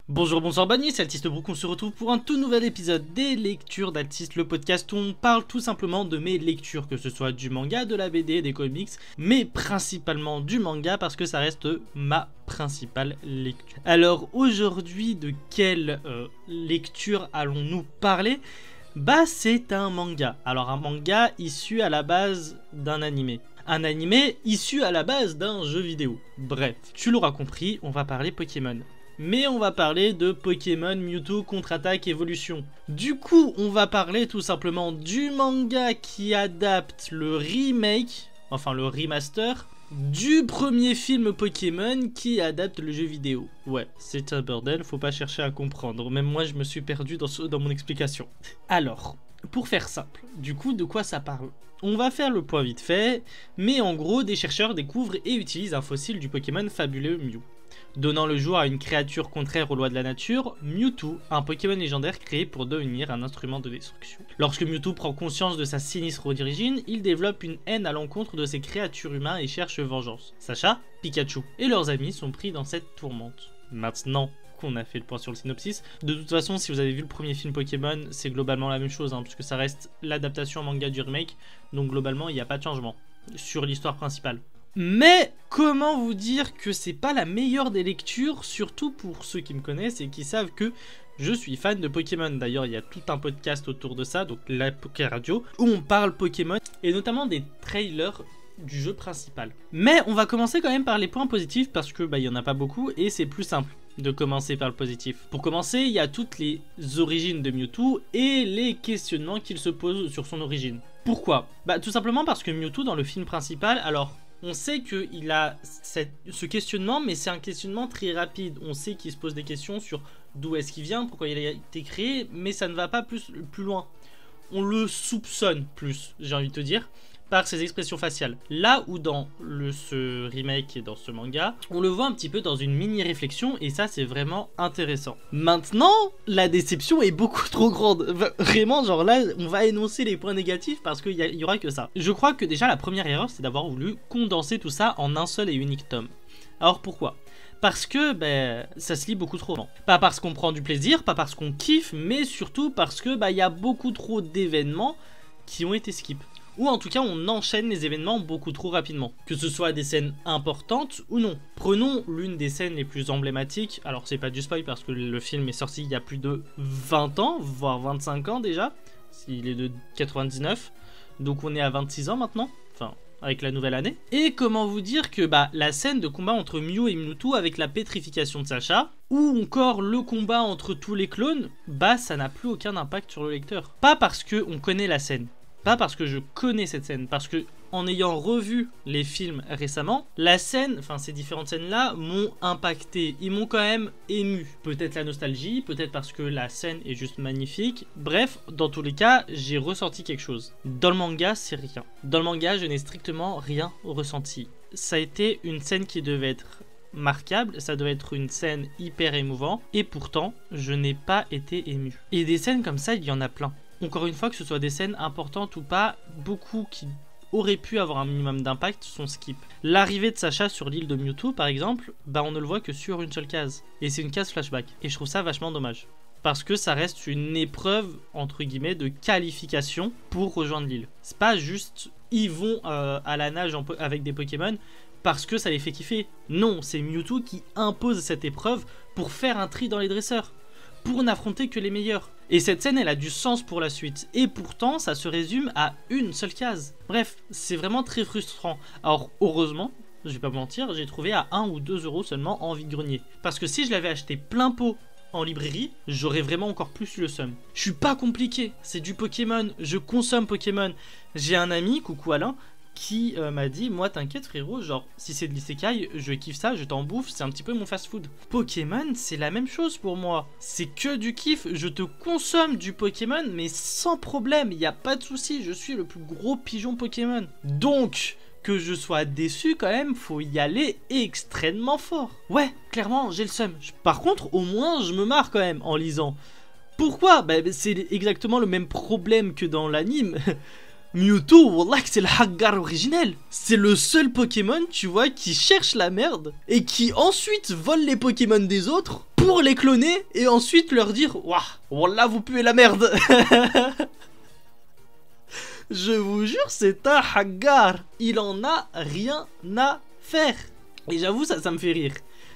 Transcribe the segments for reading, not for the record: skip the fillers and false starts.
Bonjour, bonsoir Bagné, c'est Altiste Brook, on se retrouve pour un tout nouvel épisode des lectures d'Altiste, le podcast où on parle tout simplement de mes lectures, que ce soit du manga, de la BD, des comics, mais principalement du manga parce que ça reste ma principale lecture. Alors aujourd'hui, de quelle lecture allons-nous parler ? Bah c'est un manga, alors un manga issu à la base d'un animé. Un animé issu à la base d'un jeu vidéo. Bref, tu l'auras compris, on va parler Pokémon. Mais on va parler de Pokémon Mewtwo Contre-Attaque Evolution. Du coup, on va parler tout simplement du manga qui adapte le remake, enfin le remaster, du premier film Pokémon qui adapte le jeu vidéo. Ouais, c'est un bordel, faut pas chercher à comprendre. Même moi, je me suis perdu dans mon explication. Alors, pour faire simple, du coup, de quoi ça parle ? On va faire le point vite fait, mais en gros, des chercheurs découvrent et utilisent un fossile du Pokémon fabuleux Mew, donnant le jour à une créature contraire aux lois de la nature, Mewtwo, un Pokémon légendaire créé pour devenir un instrument de destruction. Lorsque Mewtwo prend conscience de sa sinistre origine, il développe une haine à l'encontre de ces créatures humaines et cherche vengeance. Sacha, Pikachu et leurs amis sont pris dans cette tourmente. Maintenant qu'on a fait le point sur le synopsis, de toute façon si vous avez vu le premier film Pokémon, c'est globalement la même chose, puisque ça reste l'adaptation en manga du remake, donc globalement il n'y a pas de changement sur l'histoire principale. Mais comment vous dire que c'est pas la meilleure des lectures, surtout pour ceux qui me connaissent et qui savent que je suis fan de Pokémon. D'ailleurs, il y a tout un podcast autour de ça, donc la Poké Radio, où on parle Pokémon et notamment des trailers du jeu principal. Mais on va commencer quand même par les points positifs parce que il y en a pas beaucoup et c'est plus simple de commencer par le positif. Pour commencer, il y a toutes les origines de Mewtwo et les questionnements qu'il se pose sur son origine. Pourquoi ? Tout simplement parce que Mewtwo dans le film principal, alors on sait qu'il a ce questionnement, mais c'est un questionnement très rapide. On sait qu'il se pose des questions sur d'où est-ce qu'il vient, pourquoi il a été créé, mais ça ne va pas plus loin. On le soupçonne plus, j'ai envie de te dire, par ses expressions faciales. Là où dans ce remake et dans ce manga, on le voit un petit peu dans une mini-réflexion, et ça c'est vraiment intéressant. Maintenant, la déception est beaucoup trop grande. Vraiment, genre là, on va énoncer les points négatifs parce qu'il y aura que ça. Je crois que déjà la première erreur, c'est d'avoir voulu condenser tout ça en un seul et unique tome. Alors pourquoi ? Parce que ça se lit beaucoup trop lent. Pas parce qu'on prend du plaisir, pas parce qu'on kiffe, mais surtout parce que y a beaucoup trop d'événements qui ont été skip. Ou en tout cas on enchaîne les événements beaucoup trop rapidement. Que ce soit des scènes importantes ou non. Prenons l'une des scènes les plus emblématiques. Alors c'est pas du spoil parce que le film est sorti il y a plus de 20 ans, voire 25 ans déjà. Il est de 99. Donc on est à 26 ans maintenant. Enfin, avec la nouvelle année. Et comment vous dire que la scène de combat entre Mew et Mewtwo avec la pétrification de Sacha, ou encore le combat entre tous les clones, ça n'a plus aucun impact sur le lecteur. Pas parce qu'on connaît la scène. Pas parce que je connais cette scène, parce que en ayant revu les films récemment, la scène, enfin ces différentes scènes-là m'ont impacté, ils m'ont quand même ému. Peut-être la nostalgie, peut-être parce que la scène est juste magnifique. Bref, dans tous les cas, j'ai ressenti quelque chose. Dans le manga, c'est rien. Dans le manga, je n'ai strictement rien ressenti. Ça a été une scène qui devait être marquable, ça devait être une scène hyper émouvante, et pourtant, je n'ai pas été ému. Et des scènes comme ça, il y en a plein. Encore une fois, que ce soit des scènes importantes ou pas, beaucoup qui auraient pu avoir un minimum d'impact sont skip. L'arrivée de Sacha sur l'île de Mewtwo, par exemple, on ne le voit que sur une seule case. Et c'est une case flashback. Et je trouve ça vachement dommage. Parce que ça reste une épreuve, entre guillemets, de qualification pour rejoindre l'île. C'est pas juste, ils vont à la nage avec des Pokémon parce que ça les fait kiffer. Non, c'est Mewtwo qui impose cette épreuve pour faire un tri dans les dresseurs. Pour n'affronter que les meilleurs. Et cette scène, elle a du sens pour la suite. Et pourtant, ça se résume à une seule case. Bref, c'est vraiment très frustrant. Alors, heureusement, je vais pas mentir, j'ai trouvé à 1 ou 2 euros seulement en vide-grenier. Parce que si je l'avais acheté plein pot en librairie, j'aurais vraiment encore plus eu le seum. Je suis pas compliqué, c'est du Pokémon, je consomme Pokémon. J'ai un ami, coucou Alain, qui m'a dit, moi t'inquiète frérot, genre si c'est de l'isekai, je kiffe ça, je t'en bouffe, c'est un petit peu mon fast food. Pokémon, c'est la même chose pour moi, c'est que du kiff, je te consomme du Pokémon mais sans problème, y a pas de souci, je suis le plus gros pigeon Pokémon. Donc, que je sois déçu quand même, faut y aller extrêmement fort. Ouais, clairement, j'ai le seum. Par contre, au moins, je me marre quand même en lisant. Pourquoi ? C'est exactement le même problème que dans l'anime. Mewtwo, wallah que c'est le Haggar originel. C'est le seul Pokémon, tu vois, qui cherche la merde et qui ensuite vole les Pokémon des autres pour les cloner et ensuite leur dire waouh, wallah vous puez la merde. Je vous jure, c'est un haggar. Il en a rien à faire. Et j'avoue, ça me fait rire.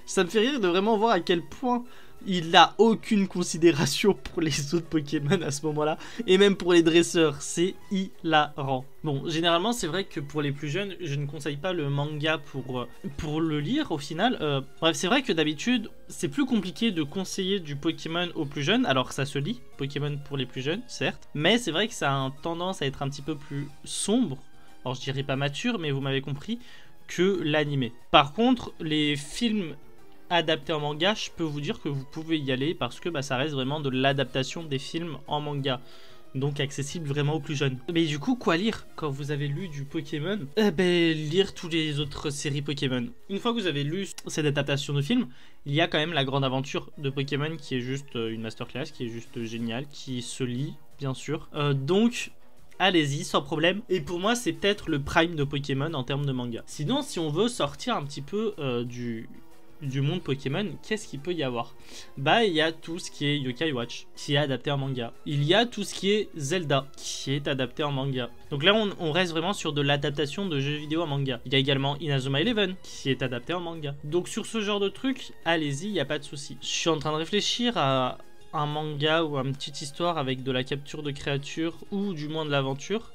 Ça me fait rire de vraiment voir à quel point il n'a aucune considération pour les autres Pokémon à ce moment-là. Et même pour les dresseurs, c'est hilarant. Bon, généralement, c'est vrai que pour les plus jeunes, je ne conseille pas le manga pour le lire au final. Bref, c'est vrai que d'habitude, c'est plus compliqué de conseiller du Pokémon aux plus jeunes. Alors, ça se lit, Pokémon pour les plus jeunes, certes. Mais c'est vrai que ça a tendance à être un petit peu plus sombre. Alors, je dirais pas mature, mais vous m'avez compris, que l'animé. Par contre, les films adapté en manga, je peux vous dire que vous pouvez y aller parce que ça reste vraiment de l'adaptation des films en manga. Donc accessible vraiment aux plus jeunes. Mais du coup, quoi lire quand vous avez lu du Pokémon? Lire toutes les autres séries Pokémon. Une fois que vous avez lu cette adaptation de film, il y a quand même la grande aventure de Pokémon qui est juste une masterclass, qui est juste géniale, qui se lit, bien sûr. Donc allez-y, sans problème. Et pour moi, c'est peut-être le prime de Pokémon en termes de manga. Sinon, si on veut sortir un petit peu du monde Pokémon, qu'est-ce qu'il peut y avoir? Il y a tout ce qui est Yokai Watch, qui est adapté en manga. Il y a tout ce qui est Zelda, qui est adapté en manga. Donc là, on reste vraiment sur de l'adaptation de jeux vidéo en manga. Il y a également Inazuma Eleven, qui est adapté en manga. Donc sur ce genre de truc, allez-y, il n'y a pas de souci. Je suis en train de réfléchir à un manga ou une petite histoire avec de la capture de créatures ou du moins de l'aventure.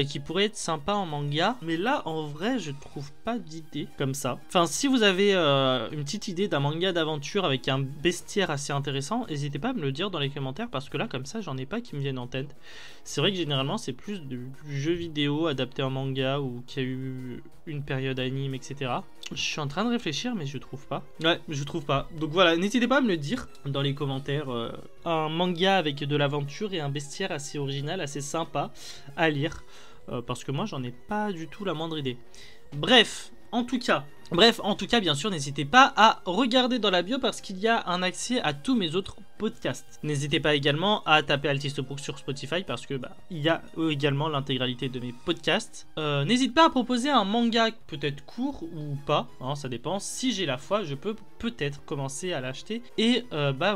Qui pourrait être sympa en manga, mais là en vrai je trouve pas d'idée comme ça. Enfin, si vous avez une petite idée d'un manga d'aventure avec un bestiaire assez intéressant, n'hésitez pas à me le dire dans les commentaires parce que là comme ça j'en ai pas qui me viennent en tête. C'est vrai que généralement c'est plus du jeu vidéo adapté en manga ou qui a eu une période anime, etc. Je suis en train de réfléchir mais je trouve pas. Ouais, je trouve pas. Donc voilà, n'hésitez pas à me le dire dans les commentaires. Un manga avec de l'aventure et un bestiaire assez original, assez sympa à lire. Parce que moi j'en ai pas du tout la moindre idée. Bref, en tout cas, bien sûr, n'hésitez pas à regarder dans la bio parce qu'il y a un accès à tous mes autres podcasts. N'hésitez pas également à taper Altistobrook sur Spotify parce que il y a également l'intégralité de mes podcasts. N'hésite pas à proposer un manga peut-être court ou pas, hein, ça dépend. Si j'ai la foi, je peux peut-être commencer à l'acheter et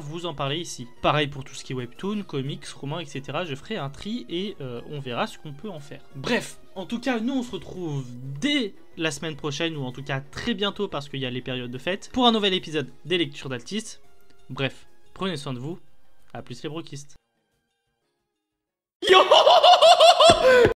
vous en parler ici. Pareil pour tout ce qui est webtoon, comics, romans, etc. Je ferai un tri et on verra ce qu'on peut en faire. Bref, en tout cas, nous on se retrouve dès la semaine prochaine ou en tout cas très bientôt parce qu'il y a les périodes de fête pour un nouvel épisode des lectures d'Altis. Bref, prenez soin de vous. À plus les brokistes.